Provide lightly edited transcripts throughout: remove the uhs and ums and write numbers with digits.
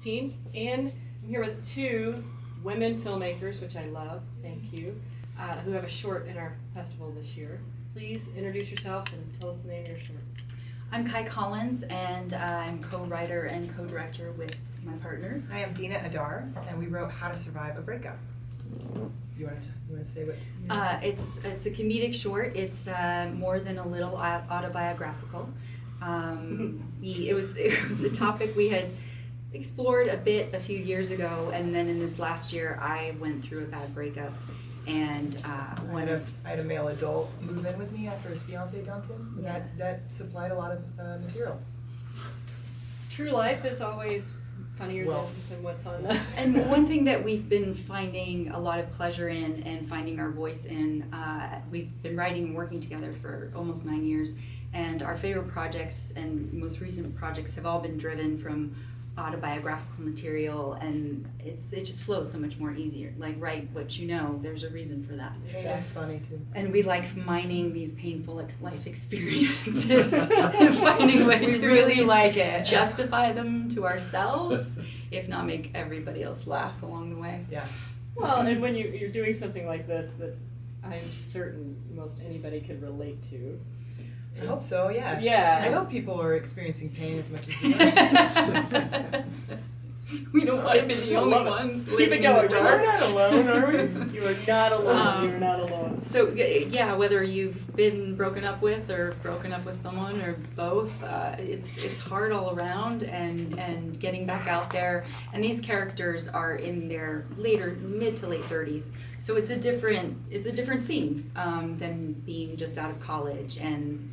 2016, and I'm here with two women filmmakers, which I love, thank you, who have a short in our festival this year. Please introduce yourselves and tell us the name of your short. I'm Kai Collins, and I'm co-writer and co-director with my partner. I am Deena, Adar, and we wrote How to Survive a Breakup. You want to say what? It's a comedic short. It's more than a little autobiographical. It was a topic we had explored a bit a few years ago, and then in this last year I went through a bad breakup, and I had a male adult move in with me after his fiance dumped him, and Yeah. that supplied a lot of material. True life is always funnier Well, than what's on the... And one thing that we've been finding a lot of pleasure in and finding our voice in, we've been writing and working together for almost 9 years, and our favorite projects and most recent projects have all been driven from autobiographical material, and it just flows so much more easier. Like, write what you know, there's a reason for that. Hey, that's funny too. And we like mining these painful life experiences and finding a way to really at like least it. justify them to ourselves, if not make everybody else laugh along the way. Yeah. Well, and when you're doing something like this that I'm certain most anybody could relate to. I hope so, yeah. Yeah. I hope people are experiencing pain as much as we are. We don't want to be the only Love it. ones Keep living it going. in the We're dark. not alone, are we? You are not alone. Um, You're not alone. So yeah, whether you've been broken up with or broken up with someone or both, it's hard all around, and getting back out there. And these characters are in their mid to late 30s, so it's a different scene than being just out of college and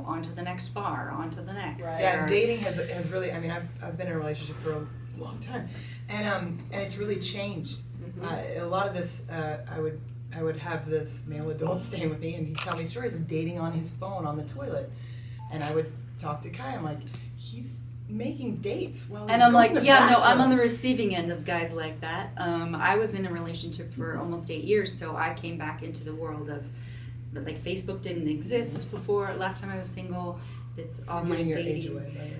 on to the next bar, on to the next. Right. Yeah, dating has really. I mean, I've been in a relationship for a long time, and it's really changed. A lot of this, I would have this male adult staying with me, and he'd tell me stories of dating on his phone on the toilet, and I would talk to Kai. I'm like, he's making dates while And he's I'm going like, to the yeah, no, I'm bathroom." on the receiving end of guys like that. I was in a relationship for almost 8 years, so I came back into the world of, like, Facebook didn't exist before. Last time I was single, this online Giving your age dating. away, by the way.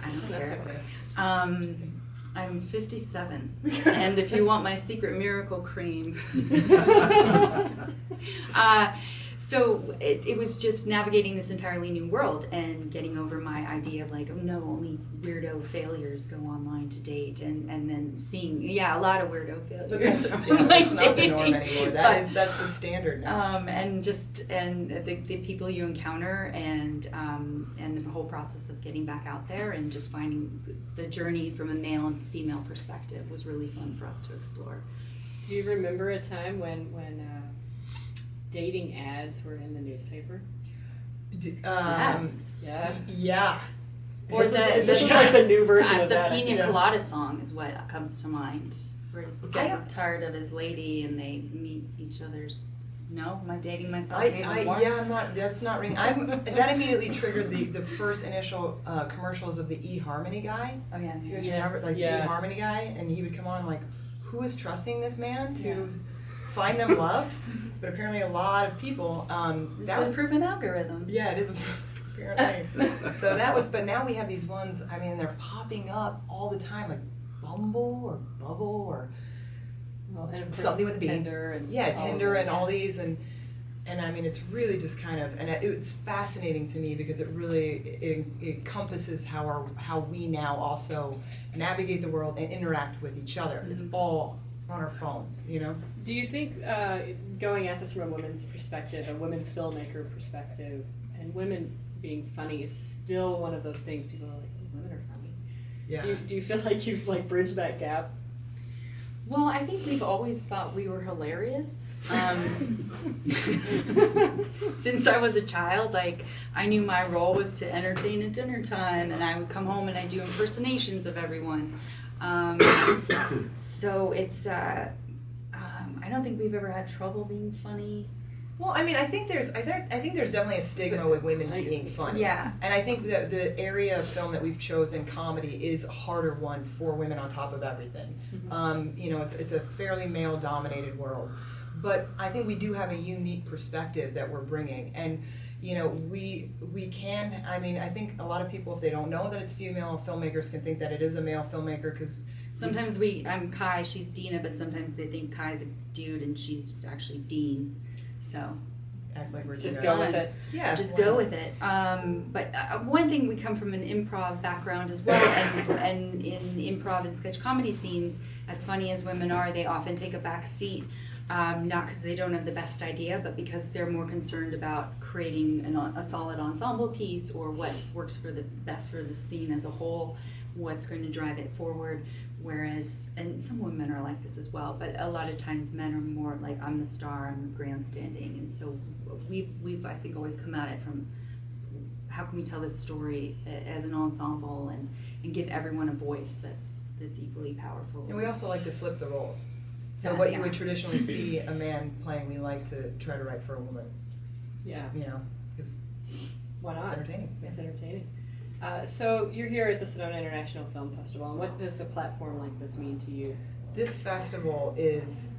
I don't That's care. okay. I'm 57, and if you want my secret miracle cream. So it was just navigating this entirely new world and getting over my idea of like, oh no, only weirdo failures go online to date, and then seeing, a lot of weirdo But failures that's, online that's not the dating. norm anymore. But, That's the standard now. and the people you encounter, and the whole process of getting back out there and just finding the journey from a male and female perspective was really fun for us to explore. Do you remember a time when dating ads were in the newspaper? Yes. Yeah. Yeah. Or Or this is like the new version of the that. Pina Yeah. Colada song is what comes to mind. Where he's I getting don't- tired of his lady and they meet each other's. No, am I dating myself? I'm not. That's not ringing. That immediately triggered the first initial commercials of the eHarmony guy. Oh yeah. Do you guys Yeah. remember, like Yeah. the eHarmony guy, and he would come on like, who is trusting this man to find them love? But apparently, a lot of people. It's That was a proven algorithm. yeah, it is apparently. So that was, but now we have these ones. I mean, they're popping up all the time, like Bumble or Bubble or. Well, and of course, Something with a B. Tinder and Yeah, all Tinder of and those. all these, and I mean, it's really just kind of, and it's fascinating to me because it really it encompasses how we now also navigate the world and interact with each other. It's all on our phones, Do you think going at this from a woman's perspective, a women's filmmaker perspective, and women being funny is still one of those things people are like, oh, women are funny. Yeah. Do you feel like you've bridged that gap? Well, I think we've always thought we were hilarious. Since I was a child, like, I knew my role was to entertain at dinner time, and I would come home and I'd do impersonations of everyone. So it's, I don't think we've ever had trouble being funny. Well, I mean, I think there's definitely a stigma with women being funny. Yeah. And I think that the area of film that we've chosen, comedy, is a harder one for women on top of everything. It's a fairly male-dominated world. But I think we do have a unique perspective that we're bringing. And, you know, we can, I mean, I think a lot of people, if they don't know that it's female filmmakers, can think that it is a male filmmaker, because Sometimes I'm Kai, she's Deena, but sometimes they think Kai's a dude and she's actually Dean. So act like we're Just two go guys. with it. Yeah, just why go not? with it. But one thing, we come from an improv background as well, and in improv and sketch comedy scenes, as funny as women are, they often take a back seat. Not because they don't have the best idea, but because they're more concerned about creating a solid ensemble piece, or what works for the best for the scene as a whole, what's going to drive it forward. Whereas, and some women are like this as well, but a lot of times men are more like, I'm the star, I'm grandstanding, and so we've I think always come at it from, how can we tell this story as an ensemble and give everyone a voice that's equally powerful. And we also like to flip the roles. So That, what yeah. you would traditionally see a man playing, we like to try to write for a woman, Yeah. you know, because Why it's not? entertaining. It's entertaining. So you're here at the Sedona International Film Festival, and what does a platform like this mean to you? This festival is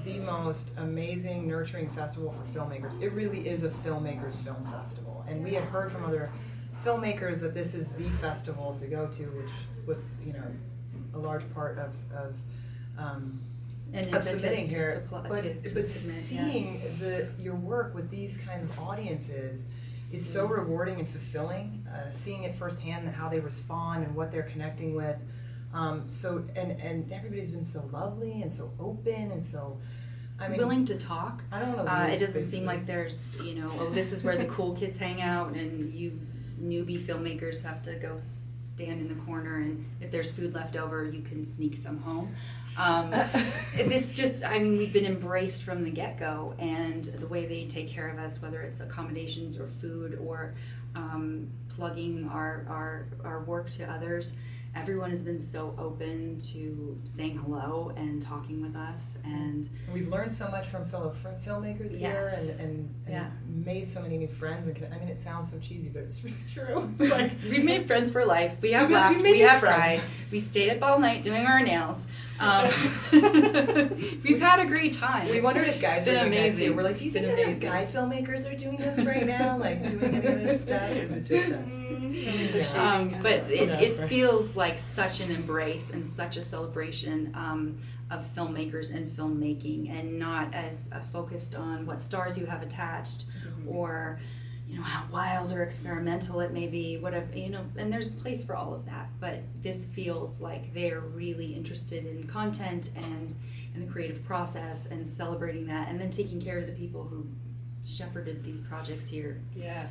the most amazing, nurturing festival for filmmakers. It really is a filmmakers film festival. And we had heard from other filmmakers that this is the festival to go to, which was, you know, a large part of submitting here. But seeing your work with these kinds of audiences is so rewarding and fulfilling. Seeing it firsthand, how they respond and what they're connecting with. So everybody's been so lovely and so open and so, I mean, willing to talk. I don't know. It doesn't seem like there's, you know, oh, this is where the cool kids hang out, and you newbie filmmakers have to go stand in the corner, and if there's food left over, you can sneak some home. This just, I mean, we've been embraced from the get-go, and the way they take care of us, whether it's accommodations or food or plugging our work to others, everyone has been so open to saying hello and talking with us, and we've learned so much from fellow filmmakers Yes. here, and Yeah. made so many new friends. And I mean, it sounds so cheesy, but it's really true. It's like, we've made friends for life. We have We've laughed. made We new have friends. cried. We stayed up all night doing our nails. We've had a great time. we wondered if guys it's were been doing that amazing. too. We're like, do you It's think been any amazing. guy filmmakers are doing this right now? Like doing any of this stuff? Or is it just But Yeah, it right. feels like such an embrace and such a celebration of filmmakers and filmmaking, and not as focused on what stars you have attached, or, you know, how wild or experimental it may be, whatever, you know, and there's a place for all of that, but this feels like they're really interested in content and the creative process, and celebrating that, and then taking care of the people who shepherded these projects here. Yeah.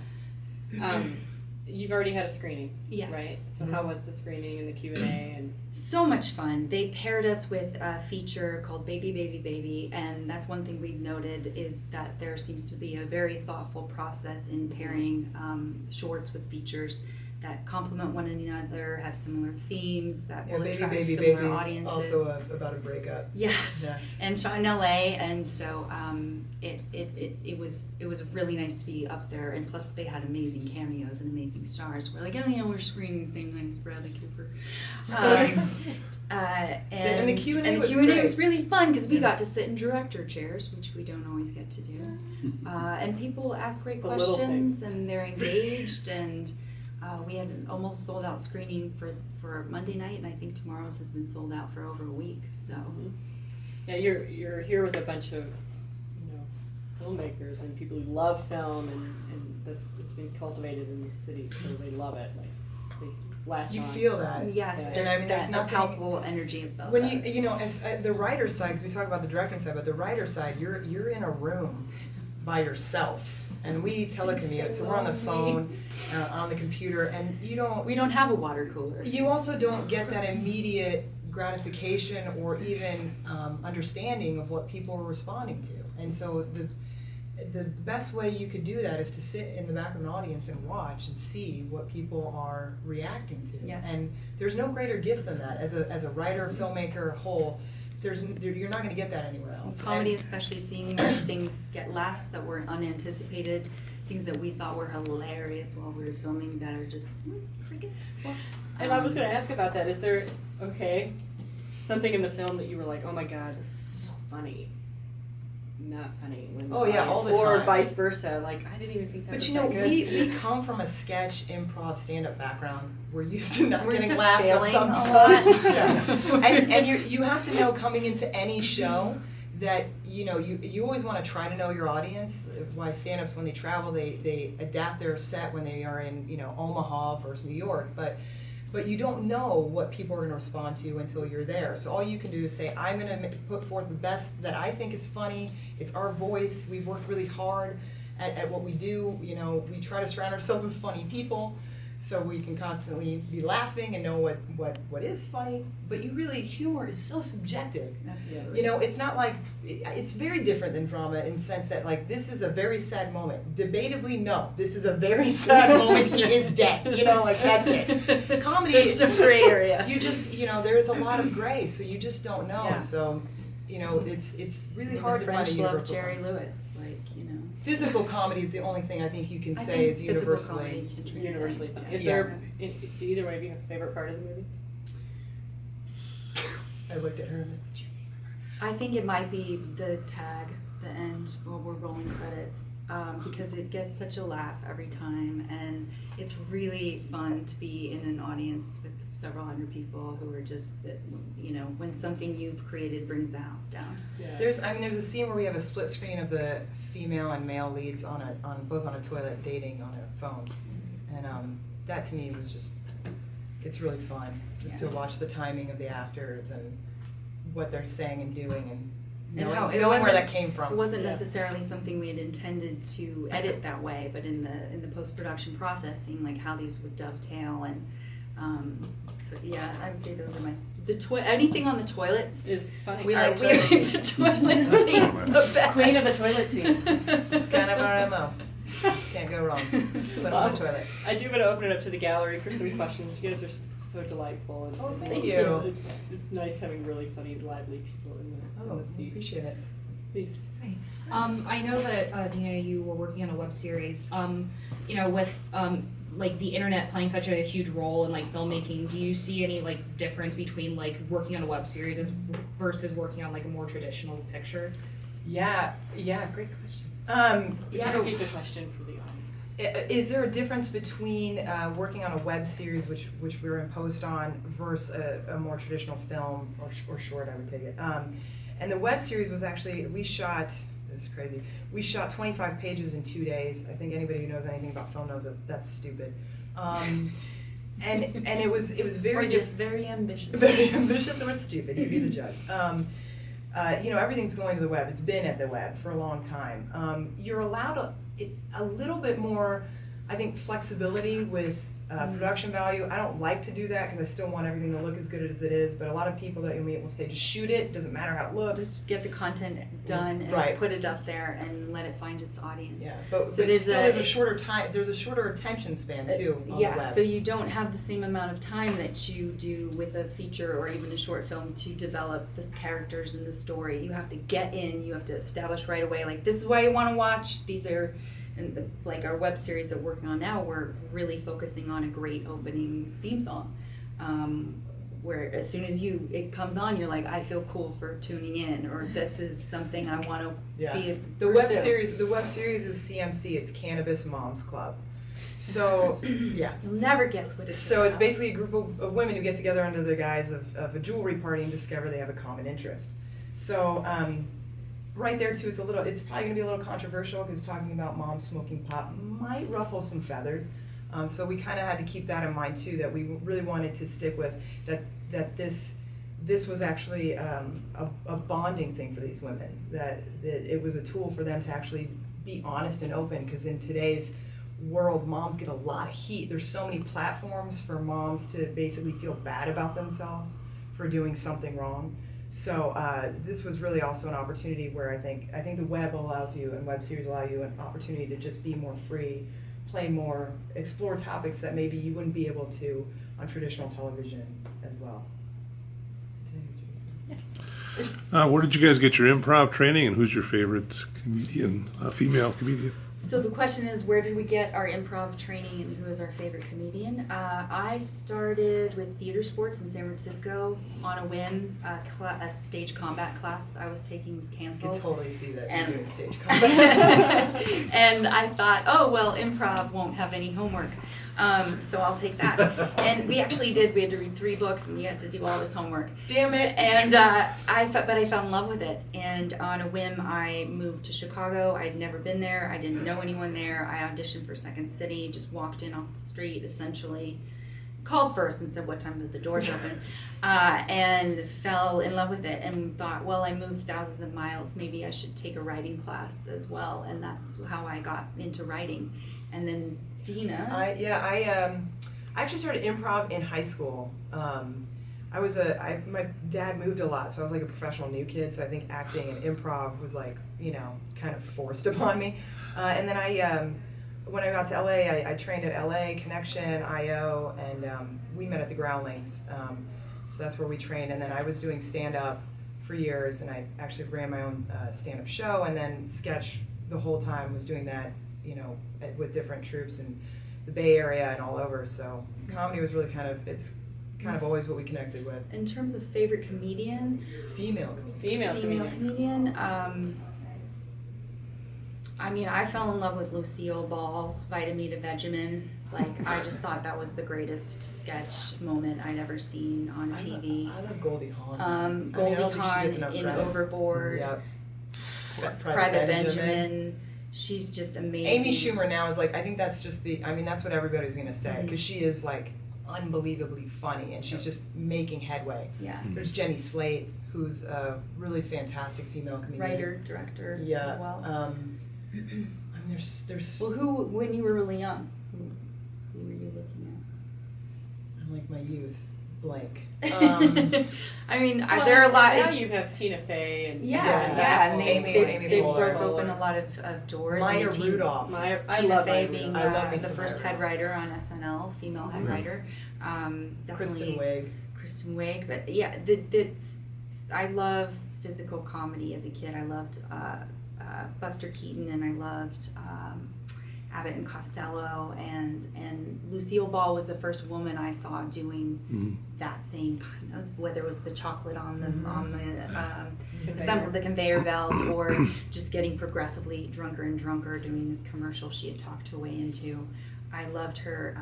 You've already had a screening, Yes. right? So how was the screening and the Q&A? And So much fun. They paired us with a feature called Baby, Baby, Baby, and that's one thing we've noted, is that there seems to be a very thoughtful process in pairing shorts with features that complement one another, have similar themes, that Yeah, will Baby, attract Baby, similar Baby is audiences. also about a breakup. Yes, Yeah. and shot in LA, and so it was really nice to be up there, and plus they had amazing cameos and amazing stars. We're like, oh yeah, we're screening the same night as Bradley Cooper. And the Q&A and the was Q&A great. was really fun because we got to sit in director chairs, which we don't always get to do. And people ask great It's the little questions, and they're engaged, and we had an almost sold out screening for Monday night, and I think tomorrow's has been sold out for over a week. So yeah, you're here with a bunch of, you know, filmmakers and people who love film, and this it's been cultivated in the city, so they love it. Like they latch You on. feel that. yes, Yeah. there's, And I mean, there's that nothing- palpable energy about When that. you know, as the writer's side, 'cause we talk about the directing side, but the writer's side, you're in a room by yourself, and we telecommute, so we're on the phone, on the computer, and We don't have a water cooler. you also don't get that immediate gratification or even understanding of what people are responding to. And so the best way you could do that is to sit in the back of an audience and watch and see what people are reacting to. Yeah. And there's no greater gift than that. As a writer, filmmaker, whole, you're not going to get that anywhere else. Comedy, And- especially seeing things get laughs that were unanticipated, things that we thought were hilarious while we were filming that are just crickets. And I was going to ask about that. Is there something in the film that you were like, oh my god, this is so funny? not funny. When Oh, yeah, all the or time. vice versa. Like, I didn't even think that But was you know, that good. we come from a sketch, improv, stand-up background. We're used to not We're used getting to laughs at failing some a stuff. lot. Yeah. And you have to know coming into any show that, you know, you always want to try to know your audience. Why stand-ups, when they travel, they adapt their set when they are in, you know, Omaha versus New York. But you don't know what people are going to respond to until you're there. So all you can do is say, I'm going to put forth the best that I think is funny. It's our voice. We've worked really hard at what we do. You know, we try to surround ourselves with funny people so we can constantly be laughing and know what is funny. But you really, humor is so subjective. Absolutely. You know, it's not like, it's very different than drama in the sense that, like, this is a very sad moment. Debatably, no, this is a very sad moment. He is dead. You know, like, that's it. Comedy There's is, the gray area. you just, you know, there's a lot of gray, so you just don't know. Yeah. So, you know, it's really The hard to find a French love universal Jerry comedy. Lewis, like, you know. Physical comedy is the only thing I think you can I say think is physical universally. comedy can transcend. Universally funny. Yeah. Is there, do either one of you have a favorite part of the movie? I looked at her. I think it might be the tag, the end, where we're rolling credits, because it gets such a laugh every time, and it's really fun to be in an audience with several hundred people who are just, you know, when something you've created brings the house down. Yeah. There's a scene where we have a split screen of the female and male leads on both on a toilet dating on their phones, and that to me was just, it's really fun just to watch the timing of the actors and what they're saying and doing and knowing, how it knowing where wasn't- that came from. It wasn't Yeah. necessarily something we had intended to edit that way, but in the post-production process, seeing like how these would dovetail, and so yeah, I would say those are my anything on the toilets. Is funny. We All like right, we like the toilet scenes the best. Queen of the toilet scenes. It's kind of our MO. Can't go wrong. Put on the toilet. I do want to open it up to the gallery for some questions. You guys are so delightful. And, Oh, and thank it's- you. It's nice having really funny, lively people in Oh, the seat. appreciate it. Please. I know that Deena, you were working on a web series. You know, with like the internet playing such a huge role in like filmmaking, do you see any like difference between like working on a web series versus working on like a more traditional picture? Yeah, great question. Yeah, repeat the question for the audience. Is there a difference between working on a web series, which we were imposed on, versus a more traditional film or short? I would take it. And the web series was actually, we shot, this is crazy, we shot 25 pages in 2 days. I think anybody who knows anything about film knows that's stupid. And it was very We're just very ambitious. very ambitious or stupid. You be the judge. You know, everything's going to the web. It's been at the web for a long time. You're allowed a little bit more, I think, flexibility with production value. I don't like to do that because I still want everything to look as good as it is, but a lot of people that you'll meet will say, just shoot it, doesn't matter how it looks. Just get the content done and Right. put it up there and let it find its audience. Yeah, but So there's a shorter time, there's a shorter attention span too on Yeah, the web. so you don't have the same amount of time that you do with a feature or even a short film to develop the characters and the story. You have to get in, you have to establish right away, like, this is why you want to watch, these are, and like our web series that we're working on now, we're really focusing on a great opening theme song. Where as soon as it comes on, you're like, I feel cool for tuning in, or this is something I want to be The web pursue. series is CMC. It's Cannabis Moms Club. So yeah, You'll never guess what it's So it's about. basically a group of women who get together under the guise of a jewelry party and discover they have a common interest. So right there too, it's probably going to be a little controversial because talking about moms smoking pot might ruffle some feathers. So we kind of had to keep that in mind too, that we really wanted to stick with that this was actually a bonding thing for these women, that it was a tool for them to actually be honest and open, because in today's world, moms get a lot of heat. There's so many platforms for moms to basically feel bad about themselves for doing something wrong. So this was really also an opportunity where I think the web allows you, and web series allow you an opportunity to just be more free, play more, explore topics that maybe you wouldn't be able to on traditional television as well. Where did you guys get your improv training, and who's your favorite comedian, female comedian? So the question is, where did we get our improv training and who is our favorite comedian? I started with theater sports in San Francisco on a whim. A stage combat class I was taking was I canceled. can totally see that And- you're doing stage combat. And I thought, oh, well, improv won't have any homework. So I'll take that. And we actually did. We had to read 3 books and we had to do all this homework. Damn it. And I fell in love with it. And on a whim, I moved to Chicago. I'd never been there. I didn't know anyone there. I auditioned for Second City, just walked in off the street, essentially. Called first and said, what time did the doors open? And fell in love with it and thought, well, I moved thousands of miles. Maybe I should take a writing class as well. And that's how I got into writing. And then Deena. I actually started improv in high school. My dad moved a lot, so I was like a professional new kid, so I think acting and improv was like, kind of forced upon me. And then when I got to LA, I trained at LA Connection, IO, and we met at the Groundlings. So that's where we trained, and then I was doing stand-up for years, and I actually ran my own stand-up show, and then sketch the whole time, was doing that, with different troupes in the Bay Area and all over. So comedy was really it's kind of always what we connected with. In terms of favorite comedian, Female comedian. Female comedian. I fell in love with Lucille Ball, Vitamin Vegemin. Like, I just thought that was the greatest sketch moment I'd ever seen on TV. I love Goldie Hawn. Goldie I don't think she Hawn gets enough in credit. Overboard. Yep. Private Benjamin. She's just amazing. Amy Schumer now is like, I think that's just that's what everybody's gonna say, because she is like unbelievably funny, and she's just making headway. Yeah. There's Jenny Slate, who's a really fantastic female comedian. Writer, director as well. There's Well, who, when you were really young, who were you looking I'm like my youth, blank. at? Well, there are a lot. Now you have Tina Fey and And Amy they Poehler. broke open a lot of doors. Maya Tina Rudolph. I Tina love Fey Maya being Rudolph. I love me the some first Maya head writer on SNL, female head writer. Kristen Definitely Wiig. Kristen Wiig, but yeah, I love physical comedy as a kid. I loved Buster Keaton, and I loved Abbott and Costello, and Lucille Ball was the first woman I saw doing that same kind of, whether it was the chocolate on the conveyor belt, or just getting progressively drunker and drunker doing this commercial she had talked her way into. I loved her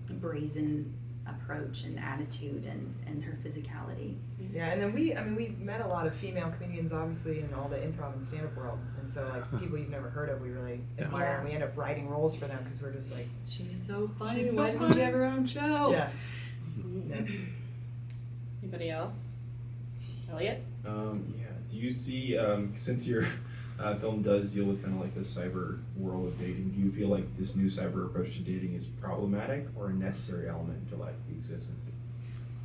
brazen approach and attitude and her physicality. Yeah, and then we met a lot of female comedians, obviously, in all the improv and stand-up world, and so like people you've never heard of, we really admire, Yeah. and we end up writing roles for them because we're just like, She's so funny. She's so Why doesn't funny. she have her own show? yeah. Anybody else? Elliot? Yeah. Do you see, since your film does deal with kind of like the cyber world of dating, do you feel like this new cyber approach to dating is problematic or a necessary element to like the existence?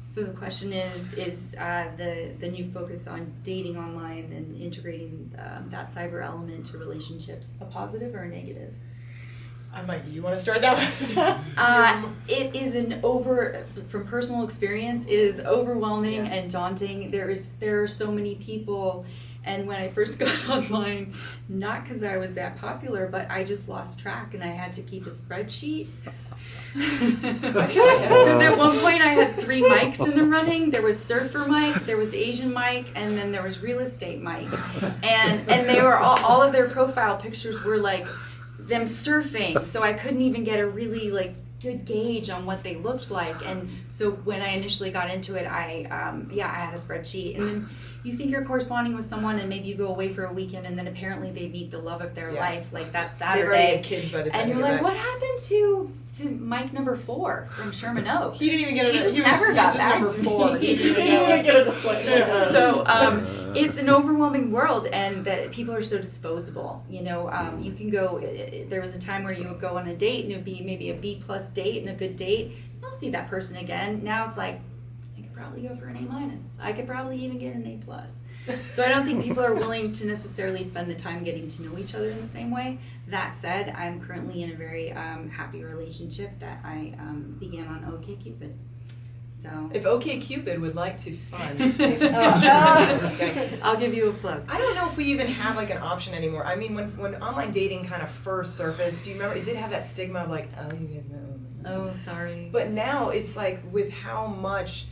So the question is the new focus on dating online and integrating that cyber element to relationships a positive or a negative? I'm like, do you want to start that one? It is from personal experience, it is overwhelming and daunting. There are so many people, and when I first got online, not because I was that popular, but I just lost track and I had to keep a spreadsheet. Because at one point I had 3 mics in the running. There was surfer mic, there was Asian mic, and then there was real estate mic. And they were all of their profile pictures were like them surfing, so I couldn't even get a really like good gauge on what they looked like. And so when I initially got into it, I had a spreadsheet, and then you think you're corresponding with someone, and maybe you go away for a weekend, and then apparently they meet the love of their life like that They've already Saturday. had kids by the time And you're you like, get what happened to Mike number 4 from Sherman Oaks? He didn't even get a. He just he was, never he was got just back number to 4. me. He didn't You even get a display. So it's an overwhelming world, and that people are so disposable. You you can go. There was a time where you would go on a date, and it would be maybe a B+ date and a good date. I'll see that person again. Now it's like, I could probably go for an A-. I could probably even get an A+. So I don't think people are willing to necessarily spend the time getting to know each other in the same way. That said, I'm currently in a very happy relationship that I began on OkCupid. So If OkCupid would like to fund a future- I'm just kidding. I'll give you a plug. I don't know if we even have like an option anymore. I mean, when online dating kind of first surfaced, do you remember it did have that stigma of like, oh, you get no. Oh, sorry. But now it's like with how much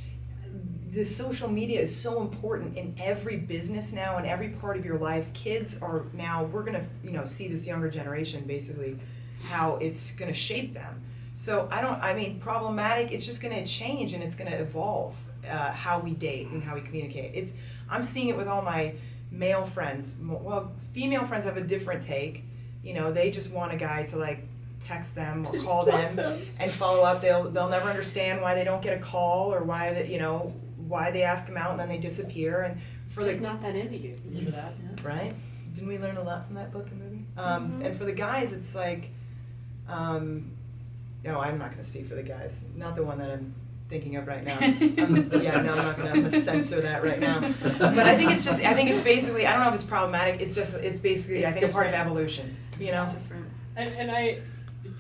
the social media is so important in every business now, in every part of your life. Kids are now, we're gonna, see this younger generation basically, how it's gonna shape them. So problematic, it's just gonna change and it's gonna evolve how we date and how we communicate. I'm seeing it with all my male friends. Well, female friends have a different take. They just want a guy to like text them or call them and follow up. They'll never understand why they don't get a call or why why they ask them out and then they disappear. And It's just not that into you. Remember that? right? Didn't we learn a lot from that book and movie? And for the guys, it's like, no, I'm not going to speak for the guys. Not the one that I'm thinking of right now. I'm gonna censor that right now. But I think it's basically, I don't know if it's problematic. It's basically, I think a part of evolution. It's different. And I,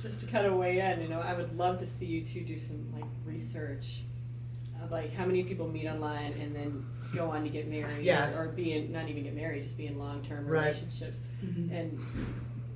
just to kind of weigh in, I would love to see you two do some like research of like how many people meet online and then go on to get married, Yeah. or not even get married, just be in long-term Right. relationships Mhm. and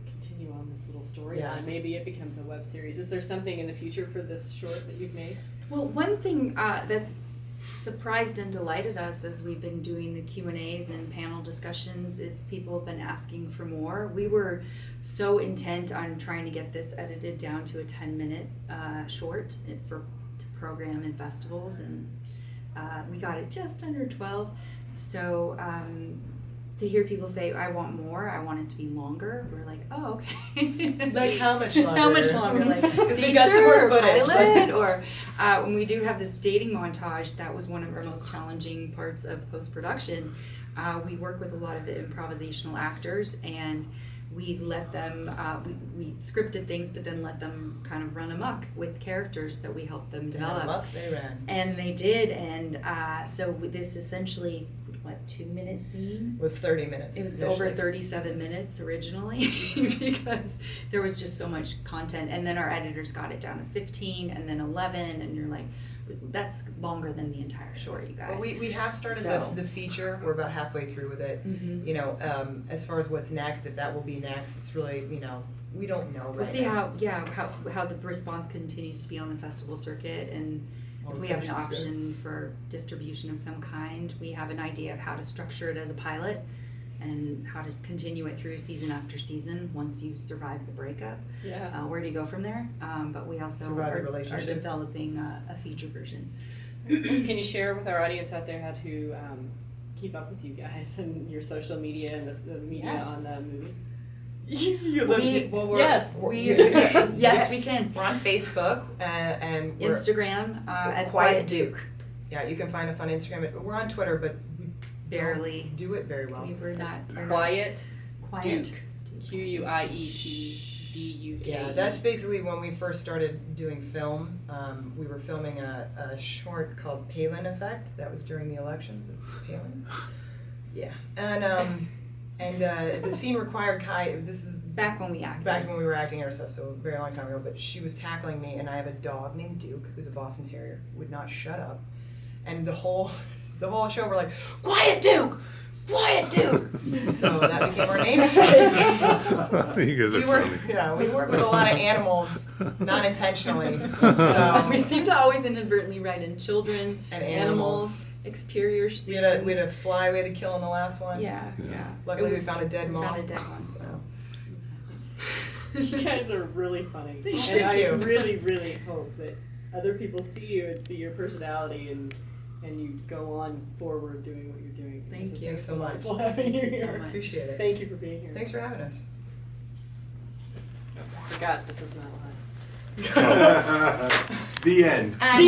continue on this little storyline. Yeah. Maybe it becomes a web series. Is there something in the future for this short that you've made? Well, one thing that's surprised and delighted us as we've been doing the Q&As and panel discussions is people have been asking for more. We were so intent on trying to get this edited down to a 10-minute short to program in festivals, and we got it just under 12. So to hear people say, I want more, I want it to be longer, we're like, oh, okay. Like how much longer? How much longer? Like Because we feature got some more or footage. pilot, or when we do have this dating montage, that was one of our most challenging parts of post-production. We work with a lot of improvisational actors, and we let them, we scripted things, but then let them kind of run amok with characters that we helped them develop. They ran. And they did, and so this essentially, 2-minute scene? It was 30 minutes. It was initially. over 37 minutes originally because there was just so much content, and then our editors got it down to 15 and then 11, and you're like, that's longer than the entire short, you guys. Well, we have started So- the feature. We're about halfway through with it. Mhm. As far as what's next, if that will be next, it's really, we don't know right We'll see now. how the response continues to be on the festival circuit, and Well, if the we have an finish is good. option for distribution of some kind. We have an idea of how to structure it as a pilot and how to continue it through season after season once you survive the breakup. Yeah. Where do you go from there? But we also Survive a are relationship. developing a feature version. Can you share with our audience out there how to keep up with you guys and your social media and the media Yes. on the movie? Yes, we can. We're on Facebook and we're Instagram as Quiet Quiet Duke. Yeah, you can find us on Instagram. We're on Twitter, but we Barely. don't do it very well. We were not Quiet Quiet. Duke. Quietduke. Yeah, that's basically when we first started doing film. We were filming a short called Palin Effect. That was during the elections of Palin. Yeah, and the scene required Kai. This is Back when we acted. back when we were acting ourselves, so a very long time ago. But she was tackling me, and I have a dog named Duke, who's a Boston Terrier, would not shut up, and the whole show we're like, Quiet Duke. Quiet Duke! So that became our namesake. You guys are funny. We work with a lot of animals, not intentionally. So We seem to always inadvertently write in children, and animals, exterior scenes. We had a fly we had to kill in the last one. Yeah, yeah. Luckily It we was- found a dead moth. Found a dead one, so. You guys are really funny. Thank and I you. really, really hope that other people see you and see your personality and you go on forward doing what you're doing. Thank Because you. it's Thanks so much. wonderful having Thank you you so here. much. Appreciate it. Thank you for being here. Thanks for having us. I forgot this is not live. The end. The end.